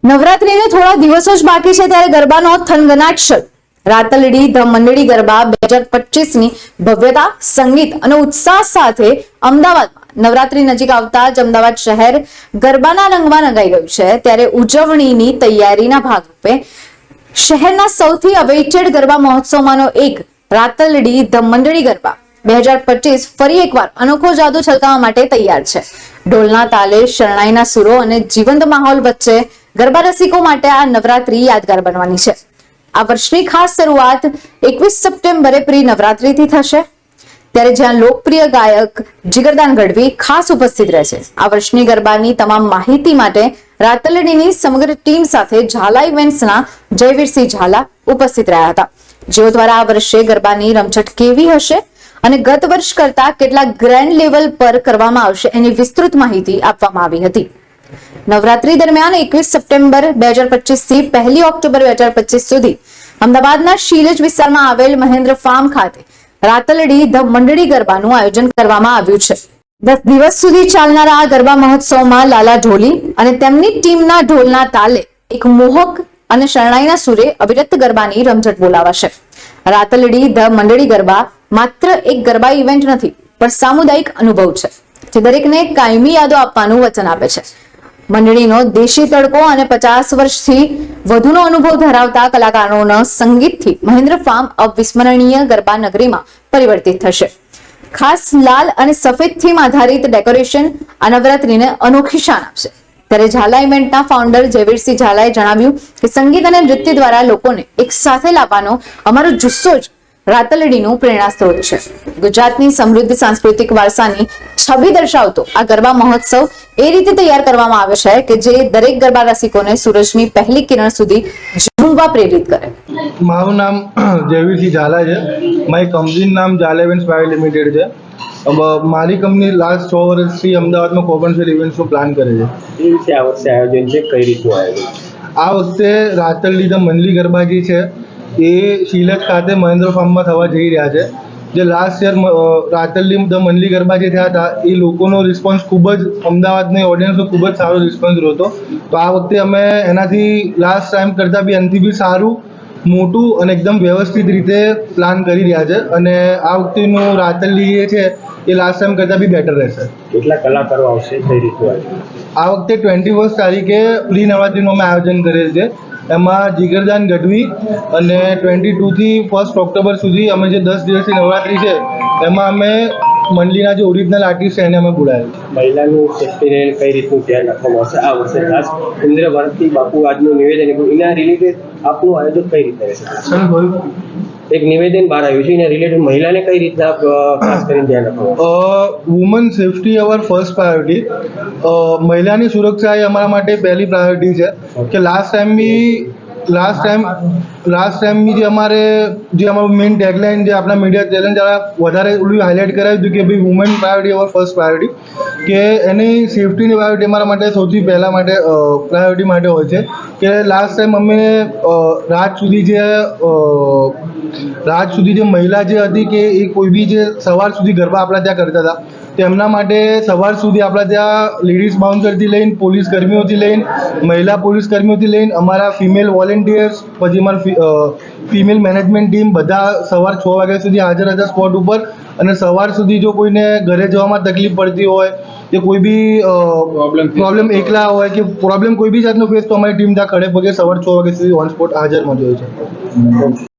નવરાત્રીને થોડા દિવસો જ બાકી છે ત્યારે ગરબાનો થનગનાટ શરૂ. રાતલડી ધ મંડળી ગરબા 2025ની ભવ્યતા, સંગીત અને ઉત્સાહ સાથે અમદાવાદમાં નવરાત્રી નજીક આવતા જ અમદાવાદ શહેર ગરબાના રંગમાં રંગાઈ ગયું છે. ત્યારે ઉજવણીની તૈયારીના ભાગરૂપે શહેરના સૌથી અવેઇટેડ ગરબા મહોત્સવમાંનો એક રાતલડી ધ મંડળી ગરબા 2025 ફરી એકવાર અનોખો જાદુ છલકાવવા માટે તૈયાર છે. ઢોલના તાલે, શરણાઈના સુરો અને જીવંત માહોલ વચ્ચે ગરબા રસિકો માટે આ નવરાત્રી યાદગાર બનવાની છે. આ વર્ષની ખાસ શરૂઆત 21 સપ્ટેમ્બરે પ્રી નવરાત્રીથી થશે. ત્યારે જ્યાં લોકપ્રિય ગાયક જીગરદાન ગઢવી ખાસ ઉપસ્થિત રહેશે. આ વર્ષની ગરબાની તમામ માહિતી માટે રાતલડીની સમગ્ર ટીમ સાથે ઝાલા ઇવેન્ટ્સના જયવીરસિંહ ઝાલા ઉપસ્થિત રહ્યા હતા, જેઓ દ્વારા આ વર્ષે ગરબાની રમઝટ કેવી હશે અને ગત વર્ષ કરતા કેટલા ગ્રેન્ડ લેવલ પર કરવામાં આવશે એની વિસ્તૃત માહિતી આપવામાં આવી હતી. નવરાત્રી દરમિયાન 21 સપ્ટેમ્બર 2025 થી 1 ઓક્ટોબર 2025 સુધી અમદાવાદના શીલજ વિસ્તારમાં આવેલ મહેન્દ્ર ફાર્મ ખાતે રાતલડી ધ મંડળી ગરબાનું આયોજન કરવામાં આવ્યું છે. 10 દિવસ સુધી ચાલનારા આ ગરબા મહોત્સવમાં લાલા ઢોલી અને તેમની ટીમના ઢોલના તાલે એક મોહક અને શરણાઈના સુરે અવિરત ગરબાની રમઝટ બોલાવાશે. રાતલડી ધ મંડળી ગરબા માત્ર એક ગરબા ઇવેન્ટ નથી, પણ સામુદાયિક અનુભવ છે, જે દરેકને કાયમી યાદો આપવાનું વચન આપે છે. મંડળીનો દેશી તડકો અને 50 વર્ષથી વધુનો અનુભવ ધરાવતા કલાકારોના સંગીતથી મહેન્દ્ર ફાર્મ અવિસ્મરણીય ગરબા નગરીમાં પરિવર્તિત થશે. ખાસ લાલ અને સફેદ થીમ આધારિત ડેકોરેશન આ નવરાત્રીને અનોખી શાન આપશે. ત્યારે ઝાલા ઇવેન્ટના ફાઉન્ડર જયવીરસિંહ ઝાલાએ જણાવ્યું કે સંગીત અને નૃત્ય દ્વારા લોકોને એક સાથે લાવવાનો અમારો જુસ્સો જ રાતલડીનું પ્રેરણા સ્ત્રોત છે. ગુજરાતની સમૃદ્ધ સાંસ્કૃતિક વારસાની છબી દર્શાવતો આ ગરબા મહોત્સવ એ રીતે તૈયાર કરવામાં આવે છે કે જે દરેક ગરબા રસિકોને સૂરજની પહેલી કિરણ સુધી ઝૂમવા પ્રેરિત કરે. મારું નામ જયવીરસિંહ ઝાલા છે. મારી કંપનીનું નામ ઝાલા ઇવેન્ટ્સ પ્રાઇવેટ લિમિટેડ છે. મારી કંપની લાસ્ટ 6 વર્ષથી અમદાવાદમાં કોમર્શિયલ ઇવેન્ટ્સનું પ્લાન કરે છે. એ રીતે આ વર્ષે આયોજન છે, કઈ રીતનું આયોજન? આ વખતે રાતલડી ધ મંડળી ગરબા જે છે એ શીલજ ખાતે મહેન્દ્ર ફાર્મમાં થવા જઈ રહ્યા છે. જે લાસ્ટ યર રાતલડી ધ મંડળી ગરબા જે થયા હતા એ લોકોનો રિસ્પોન્સ ખૂબ જ, અમદાવાદની ઓડિયન્સનો ખૂબ જ સારો રિસ્પોન્સ રહ્યો હતો. તો આ વખતે અમે એનાથી લાસ્ટ ટાઈમ કરતાં બી એનાથી બી સારું, મોટું અને એકદમ વ્યવસ્થિત રીતે પ્લાન કરી રહ્યા છે. અને આ વખતેનું રાતલડી જે છે એ લાસ્ટ ટાઈમ કરતાં બી બેટર રહેશે. કેટલા કલાકારો આવશે, કઈ રીતનું આયોજન? આ વખતે 21 તારીખે પ્રી નવરાત્રીનું અમે આયોજન કરેલ છે. એમાં જીગરદાન ગઢવી અને 22 થી 1 ઓક્ટોબર સુધી અમે જે 10 દિવસની નવરાત્રી છે એમાં અમે મંડળીના જે ઓરિજિનલ આર્ટિસ્ટ છે એને અમે બોલાવ્યા છે. મહિલાનું સેફ્ટીને કઈ રીતનું ધ્યાન રાખવામાં આવશે આ વર્ષે? ખાસ ઇન્દ્ર ભારતી બાપુ આજનું નિવેદન એના રિલેટેડ આપનું આયોજન કઈ રીતે રહેશે? એક નિવેદન બહાર આવ્યું છે, એના રિલેટેડ મહિલાને કઈ રીતના ખાસ કરીને ધ્યાન રાખવામાં? વુમન સેફ્ટી અવર ફર્સ્ટ પ્રાયોરિટી. મહિલાની સુરક્ષા એ અમારા માટે પહેલી પ્રાયોરિટી છે. કે લાસ્ટ ટાઈમની જે અમારું મેઇન ટેગલાઇન જે આપણા મીડિયા ચેનલ દ્વારા વધારે હાઇલાઇટ કરાવ્યું હતું કે ભાઈ વુમન પ્રાયોરિટી અવર ફર્સ્ટ પ્રાયોરિટી, કે એની સેફ્ટીની પ્રાયોરિટી અમારા માટે સૌથી પહેલાં માટે પ્રાયોરિટી માટે હોય છે. કે લાસ્ટ ટાઈમ અમે રાત સુધી જે મહિલા જે હતી કે એ કોઈ બી જે સવાર સુધી ગરબા આપણા ત્યાં કરતા હતા, તેમના માટે સવાર સુધી આપણા ત્યાં લેડીઝ બાઉન્સરથી લઈને, પોલીસ કર્મીઓથી લઈને, મહિલા પોલીસ કર્મીઓથી લઈને, અમારા ફિમેલ વોલેન્ટિયર્સ, પછી અમારી ફિમેલ મેનેજમેન્ટ ટીમ બધા સવાર 6 વાગ્યા સુધી હાજર હતા સ્પોટ ઉપર. અને સવાર સુધી જો કોઈને ઘરે જવામાં તકલીફ પડતી હોય કે કોઈ બી પ્રોબ્લેમ એકલા હોય કે પ્રોબ્લેમ કોઈ બી જાતનો ફેસ, તો અમારી ટીમ ત્યાં ખડે પગે સવાર 6 વાગ્યા સુધી ઓન સ્પોટ હાજર મળી હોય છે.